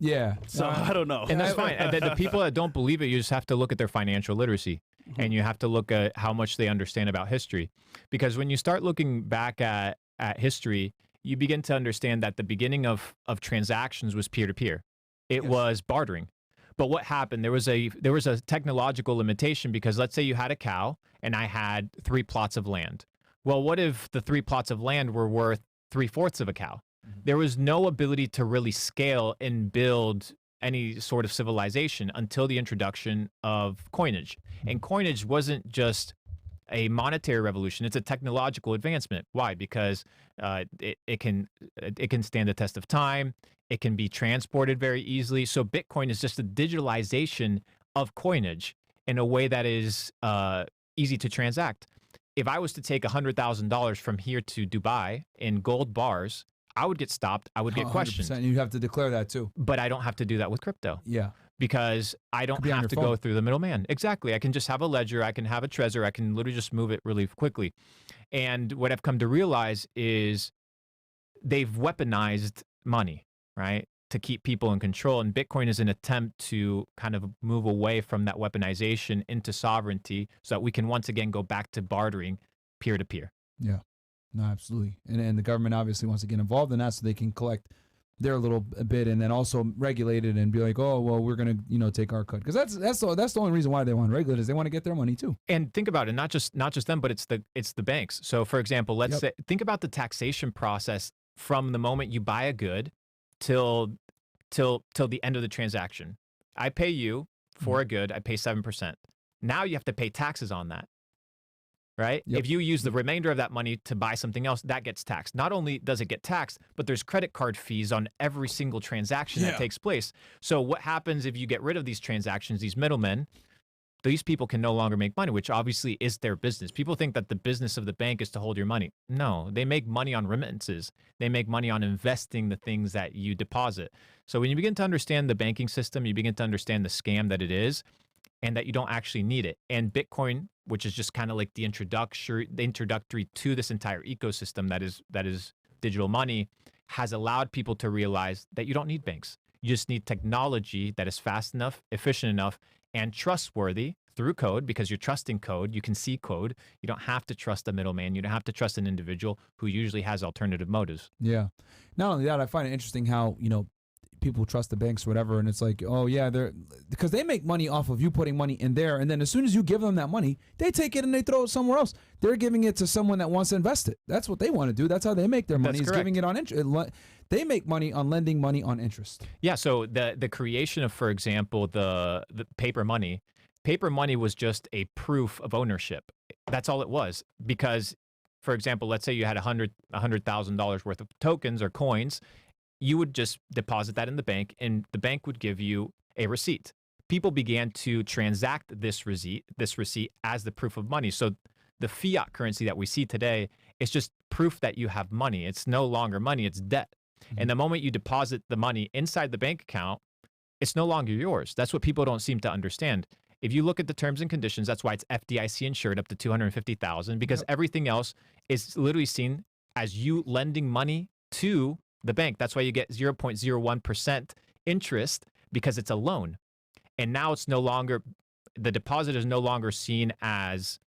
Yeah. So I don't know. And that's fine. The people that don't believe it, you just have to look at their financial literacy, and you have to look at how much they understand about history. Because when you start looking back at history, you begin to understand that the beginning of transactions was peer-to-peer. It was bartering. But what happened? There was a technological limitation, because let's say you had a cow and I had 3 plots of land. Well, what if the 3 plots of land were worth 3/4 of a cow? There was no ability to really scale and build any sort of civilization until the introduction of coinage. And coinage wasn't just a monetary revolution, it's a technological advancement. Why? Because it can stand the test of time. It can be transported very easily. So Bitcoin is just a digitalization of coinage in a way that is easy to transact. If I was to take $100,000 from here to Dubai in gold bars, I would get stopped. I would get questioned. 100%. You have to declare that too. But I don't have to do that with crypto. Yeah. Because I don't have to go through the middleman. Exactly. I can just have a ledger. I can have a Trezor. I can literally just move it really quickly. And what I've come to realize is they've weaponized money, right, to keep people in control. And Bitcoin is an attempt to kind of move away from that weaponization into sovereignty so that we can once again go back to bartering peer-to-peer. Yeah. No, absolutely. And the government obviously wants to get involved in that so they can collect their little bit and then also regulate it and be like, oh, well, we're going to, take our cut. Because that's the only reason why they want to regulate is they want to get their money too. And think about it, not just them, but it's the banks. So for example, let's say, think about the taxation process from the moment you buy a good till the end of the transaction. I pay you for a good, I pay 7%. Now you have to pay taxes on that. Right? If you use the remainder of that money to buy something else, that gets taxed. Not only does it get taxed, but there's credit card fees on every single transaction that takes place. So what happens if you get rid of these transactions, these middlemen? These people can no longer make money, which obviously is their business. People think that the business of the bank is to hold your money. No, they make money on remittances. They make money on investing the things that you deposit. So when you begin to understand the banking system, you begin to understand the scam that it is, and that you don't actually need it. And Bitcoin, which is just kind of like the introductory to this entire ecosystem that is digital money, has allowed people to realize that you don't need banks. You just need technology that is fast enough, efficient enough, and trustworthy through code, because you're trusting code. You can see code. You don't have to trust a middleman. You don't have to trust an individual who usually has alternative motives. Yeah. Not only that, I find it interesting how, people trust the banks or whatever, and it's like, oh yeah, because they make money off of you putting money in there, and then as soon as you give them that money, they take it and they throw it somewhere else. They're giving it to someone that wants to invest it. That's what they want to do. That's how they make their money. Is giving it on interest. They make money on lending money on interest. Yeah. So the creation of, for example, the paper money was just a proof of ownership. That's all it was. Because, for example, let's say you had $100,000 worth of tokens or coins. You would just deposit that in the bank, and the bank would give you a receipt. People began to transact this receipt as the proof of money. So the fiat currency that we see today is just proof that you have money. It's no longer money, it's debt. And the moment you deposit the money inside the bank account, it's no longer yours. That's what people don't seem to understand. If you look at the terms and conditions, that's why it's FDIC insured up to $250,000, because everything else is literally seen as you lending money to the bank. That's why you get 0.01% interest, because it's a loan. And now it's no longer, the deposit is no longer seen as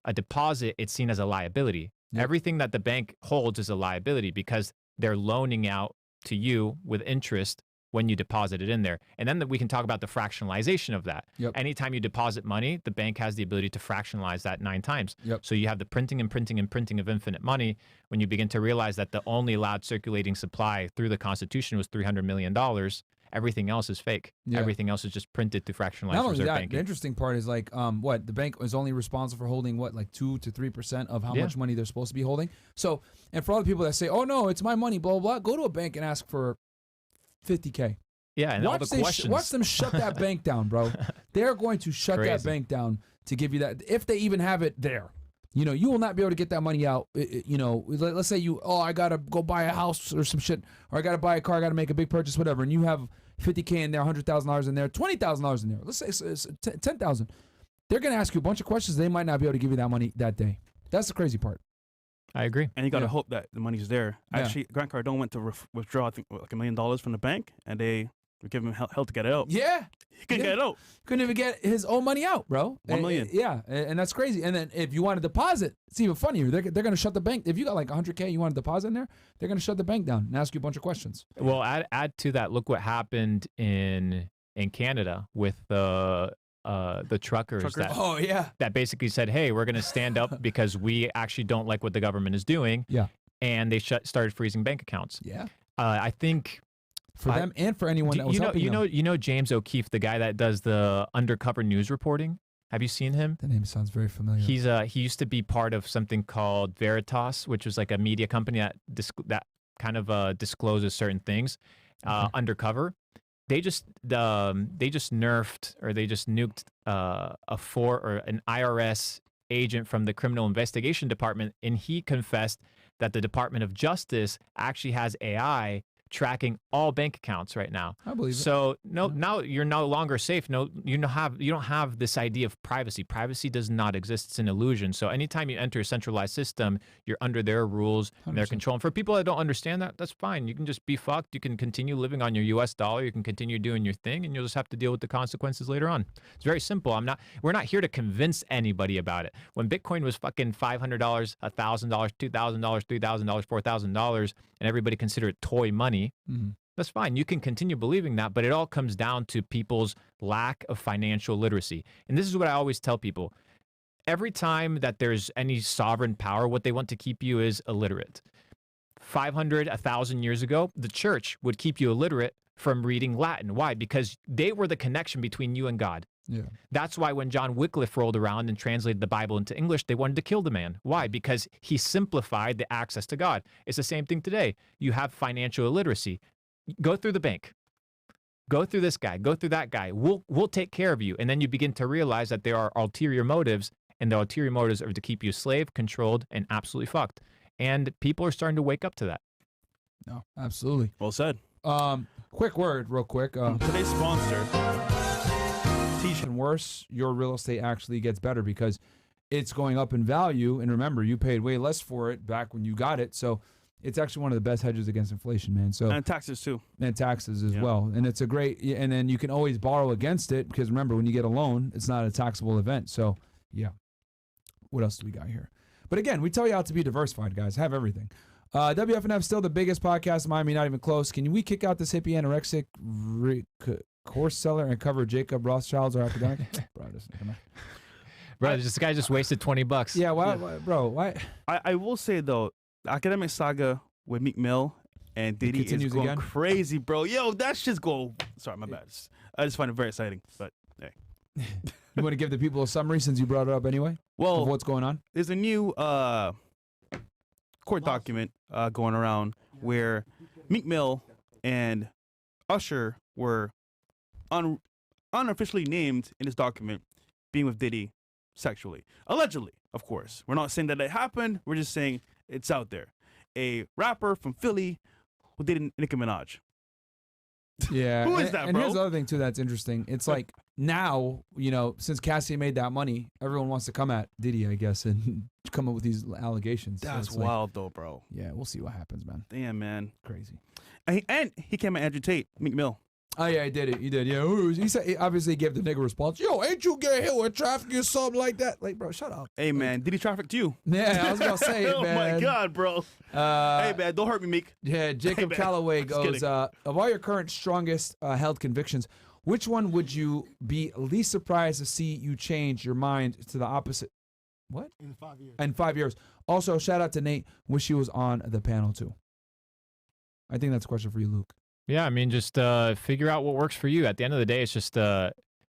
a deposit, it's seen as a liability. Everything that the bank holds is a liability, because they're loaning out to you with interest when you deposit it in there. And then we can talk about the fractionalization of that. Anytime you deposit money, the bank has the ability to fractionalize that 9 times. So you have the printing and printing and printing of infinite money. When you begin to realize that the only allowed circulating supply through the Constitution was $300 million, everything else is fake. Everything else is just printed to fractionalize reserve banking. The interesting part is like, the bank is only responsible for holding like 2 to 3% of how much money they're supposed to be holding. So, and for all the people that say, oh no, it's my money, blah, blah, blah, go to a bank and ask for $50K. Yeah, and all the questions. Watch them shut that bank down, bro. They're going to shut that bank down to give you that, if they even have it there. You will not be able to get that money out. Let's say I got to go buy a house or some shit, or I got to buy a car, I got to make a big purchase, whatever, and you have $50K in there, $100,000 in there, $20,000 in there. Let's say it's $10,000. They're going to ask you a bunch of questions. They might not be able to give you that money that day. That's the crazy part. I agree. And you got to hope that the money's there. Actually, Grant Cardone went to withdraw, I think, like $1 million from the bank, and they We give him hell to get it out. Yeah. He couldn't get it out. Couldn't even get his own money out, bro. 1 million. And that's crazy. And then if you want to deposit, it's even funnier. They're going to shut the bank. If you got like 100K you want to deposit in there, they're going to shut the bank down and ask you a bunch of questions. Well, add to that, look what happened in Canada with the truckers. That basically said, hey, we're going to stand up because we actually don't like what the government is doing. Yeah. And they started freezing bank accounts. Yeah. I think for them and for anyone that was helping them. You know James O'Keefe, the guy that does the undercover news reporting. Have you seen him? The name sounds very familiar. He used to be part of something called Veritas, which was like a media company that kind of discloses certain things undercover. They just nerfed or they just nuked an IRS agent from the Criminal Investigation Department, and he confessed that the Department of Justice actually has AI tracking all bank accounts right now. I believe it. So now you're no longer safe. No, you don't have this idea of privacy. Privacy does not exist. It's an illusion. So anytime you enter a centralized system, you're under their rules and their control. And for people that don't understand that, that's fine. You can just be fucked. You can continue living on your US dollar. You can continue doing your thing, and you'll just have to deal with the consequences later on. It's very simple. We're not here to convince anybody about it. When Bitcoin was fucking $500, $1,000, $2,000, $3,000, $4,000, and everybody considered it toy money, that's fine. You can continue believing that, but it all comes down to people's lack of financial literacy. And this is what I always tell people. Every time that there's any sovereign power, what they want to keep you is illiterate. 500, 1,000 years ago, the church would keep you illiterate from reading Latin. Why? Because they were the connection between you and God. Yeah. That's why when John Wycliffe rolled around and translated the Bible into English, they wanted to kill the man. Why? Because he simplified the access to God. It's the same thing today. You have financial illiteracy. Go through the bank. Go through this guy. Go through that guy. We'll take care of you. And then you begin to realize that there are ulterior motives, and the ulterior motives are to keep you a slave, controlled, and absolutely fucked. And people are starting to wake up to that. No, absolutely. Well said. Quick word, real quick. Today's sponsor. And worse, your real estate actually gets better because it's going up in value. And remember, you paid way less for it back when you got it. So it's actually one of the best hedges against inflation, man. So and taxes too. And taxes as well. And it's a great, and then you can always borrow against it because remember, when you get a loan, it's not a taxable event. So yeah. What else do we got here? But again, we tell you how to be diversified, guys. Have everything. WFNF still the biggest podcast in Miami, not even close. Can we kick out this hippie anorexic course seller and cover Jacob Rothschild's or academic? Bro, this guy just wasted $20. Yeah, why, bro? Why? I will say though, the academic saga with Meek Mill and Diddy is going crazy, bro. Yo, that shit's going. Sorry, my bad. I just find it very exciting. But hey, you want to give the people a summary since you brought it up anyway? Well, of what's going on? There's a new court document going around where Meek Mill and Usher were unofficially named in this document being with Diddy sexually. Allegedly, of course. We're not saying that it happened. We're just saying it's out there. A rapper from Philly who did Nicki Minaj. Yeah. Who is that, and bro? Here's the other thing, too, that's interesting. It's like now, since Cassie made that money, everyone wants to come at Diddy, I guess, and come up with these allegations. That's so wild, though, bro. Yeah, we'll see what happens, man. Damn, man. Crazy. And he came at Andrew Tate, Meek Mill. Oh, yeah, he did it. He did, yeah. He said, he obviously gave the nigga response. Yo, ain't you getting hit with traffic or something like that? Like, bro, shut up. Hey, man, did he traffic to you? Yeah, I was going to say it, man. Oh, my God, bro. Hey, man, don't hurt me, Meek. Yeah, Jacob Calloway goes, of all your current strongest held convictions, which one would you be least surprised to see you change your mind to the opposite? What? In 5 years. In 5 years. Also, shout out to Nate. Wish he was on the panel, too. I think that's a question for you, Luke. Yeah, I mean, just figure out what works for you. At the end of the day, it's just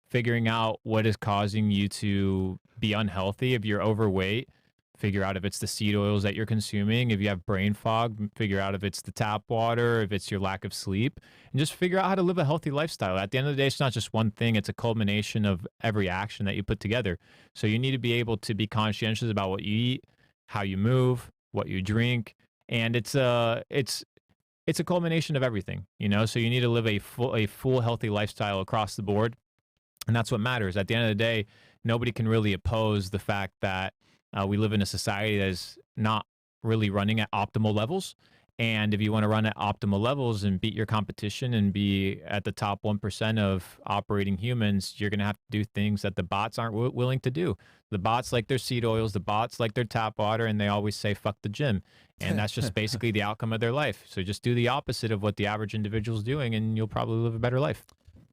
figuring out what is causing you to be unhealthy. If you're overweight, figure out if it's the seed oils that you're consuming. If you have brain fog, figure out if it's the tap water, if it's your lack of sleep, and just figure out how to live a healthy lifestyle. At the end of the day, it's not just one thing. It's a culmination of every action that you put together. So you need to be able to be conscientious about what you eat, how you move, what you drink, and it's a culmination of everything, so you need to live a full healthy lifestyle across the board. And that's what matters. At the end of the day, nobody can really oppose the fact that we live in a society that is not really running at optimal levels. And if you want to run at optimal levels and beat your competition and be at the top 1% of operating humans, you're going to have to do things that the bots aren't willing to do. The bots like their seed oils, the bots like their tap water, and they always say, fuck the gym. And that's just basically the outcome of their life. So just do the opposite of what the average individual is doing, and you'll probably live a better life.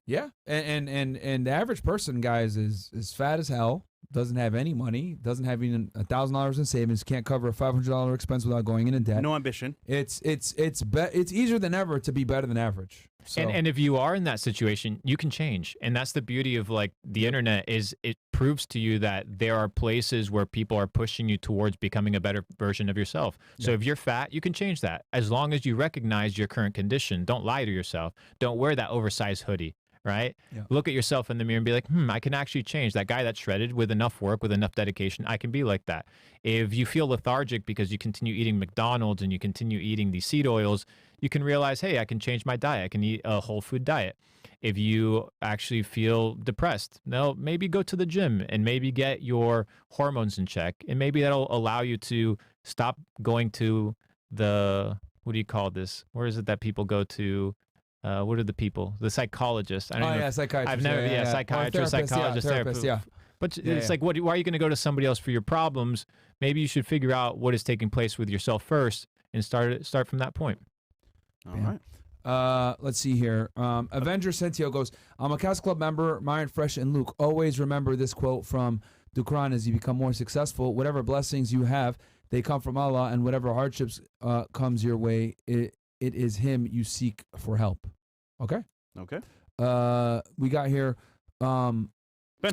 Yeah. And the average person, guys, is fat as hell. Doesn't have any money, doesn't have even $1,000 in savings, can't cover a $500 expense without going in debt. No ambition. It's easier than ever to be better than average. So. And if you are in that situation, you can change. And that's the beauty of like the internet is it proves to you that there are places where people are pushing you towards becoming a better version of yourself. So if you're fat, you can change that as long as you recognize your current condition. Don't lie to yourself. Don't wear that oversized hoodie. Right? Yeah. Look at yourself in the mirror and be like, I can actually change. That guy that's shredded with enough work, with enough dedication, I can be like that. If you feel lethargic because you continue eating McDonald's and you continue eating these seed oils, you can realize, hey, I can change my diet. I can eat a whole food diet. If you actually feel depressed, maybe go to the gym and maybe get your hormones in check. And maybe that'll allow you to stop going to the, what do you call this? Where is it that people go to? What are the people? The psychologists. I don't know. Psychiatrist. I've never, psychiatrist, psychologist, therapist. Yeah. But it's like, why are you going to go to somebody else for your problems? Maybe you should figure out what is taking place with yourself first and start from that point. All right. Let's see here. Avenger Sentio goes, I'm a CastleClub member, Myron, Fresh, and Luke. Always remember this quote from Dukran: as you become more successful, whatever blessings you have, they come from Allah, and whatever hardships comes your way, it is him you seek for help. Okay. We got here. Ben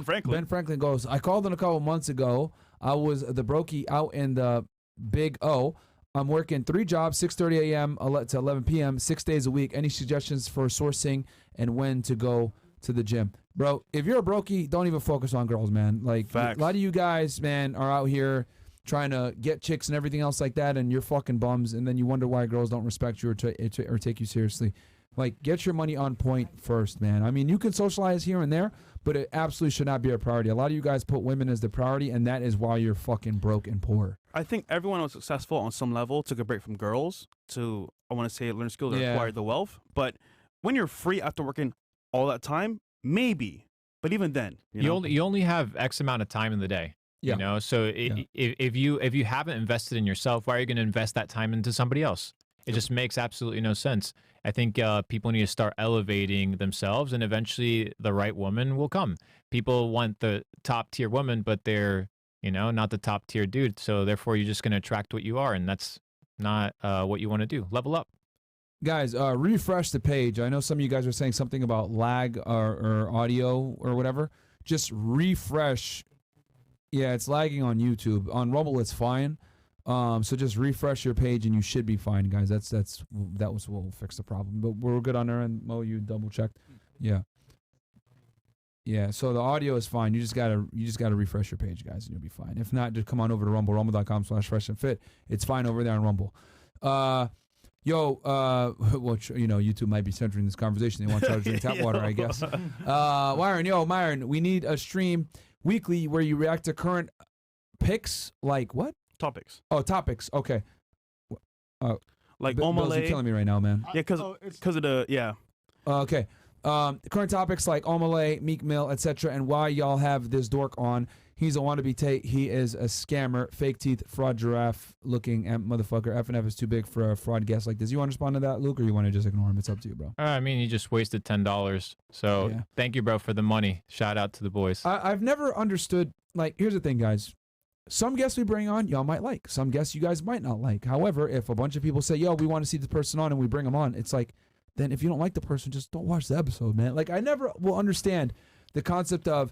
Franklin. Ben Franklin goes, I called in a couple months ago. I was the brokey out in the Big O. I'm working 3 jobs, 6:30 a.m. to 11 p.m., 6 days a week. Any suggestions for sourcing and when to go to the gym? Bro, if you're a brokey, don't even focus on girls, man. Like, facts. A lot of you guys, man, are out here trying to get chicks and everything else like that, and you're fucking bums, and then you wonder why girls don't respect you or take you seriously. Like, get your money on point first, man. I mean, you can socialize here and there, but it absolutely should not be a priority. A lot of you guys put women as the priority, and that is why you're fucking broke and poor. I think everyone was successful on some level, took a break from girls to, I want to say, learn skills that acquire the wealth. But when you're free after working all that time, maybe. But even then, you only have X amount of time in the day. Yeah. You know, so if you haven't invested in yourself, why are you going to invest that time into somebody else? It just makes absolutely no sense. I think people need to start elevating themselves, and eventually the right woman will come. People want the top tier woman, but they're, not the top tier dude. So therefore, you're just going to attract what you are, and that's not what you want to do. Level up. Guys, refresh the page. I know some of you guys are saying something about lag or audio or whatever. Just refresh. Yeah, it's lagging on YouTube. On Rumble, it's fine. So just refresh your page and you should be fine, guys. That will fix the problem. But we're good on our end. Mo, you double checked. Yeah. Yeah. So the audio is fine. You just gotta refresh your page, guys, and you'll be fine. If not, just come on over to Rumble, rumble.com/freshandfit. It's fine over there on Rumble. YouTube might be censoring this conversation. They want to charge drink tap water, I guess. Myron, we need a stream weekly where you react to current picks, like what? Topics. Oh, topics. Okay. Like Bill's, you're killing me right now, man. Yeah, because of the okay. Current topics like Omelette, Meek Mill, etc., and why y'all have this dork on. He's a wannabe Tate. He is a scammer, fake teeth, fraud giraffe looking at motherfucker. F&F is too big for a fraud guest like this. You want to respond to that, Luke, or you want to just ignore him? It's up to you, bro. I mean, you just wasted $10. So Thank you, bro, for the money. Shout out to the boys. I've never understood. Like, here's the thing, guys. Some guests we bring on, y'all might like. Some guests you guys might not like. However, if a bunch of people say, yo, we want to see this person on, and we bring them on, it's like, then if you don't like the person, just don't watch the episode, man. Like, I never will understand the concept of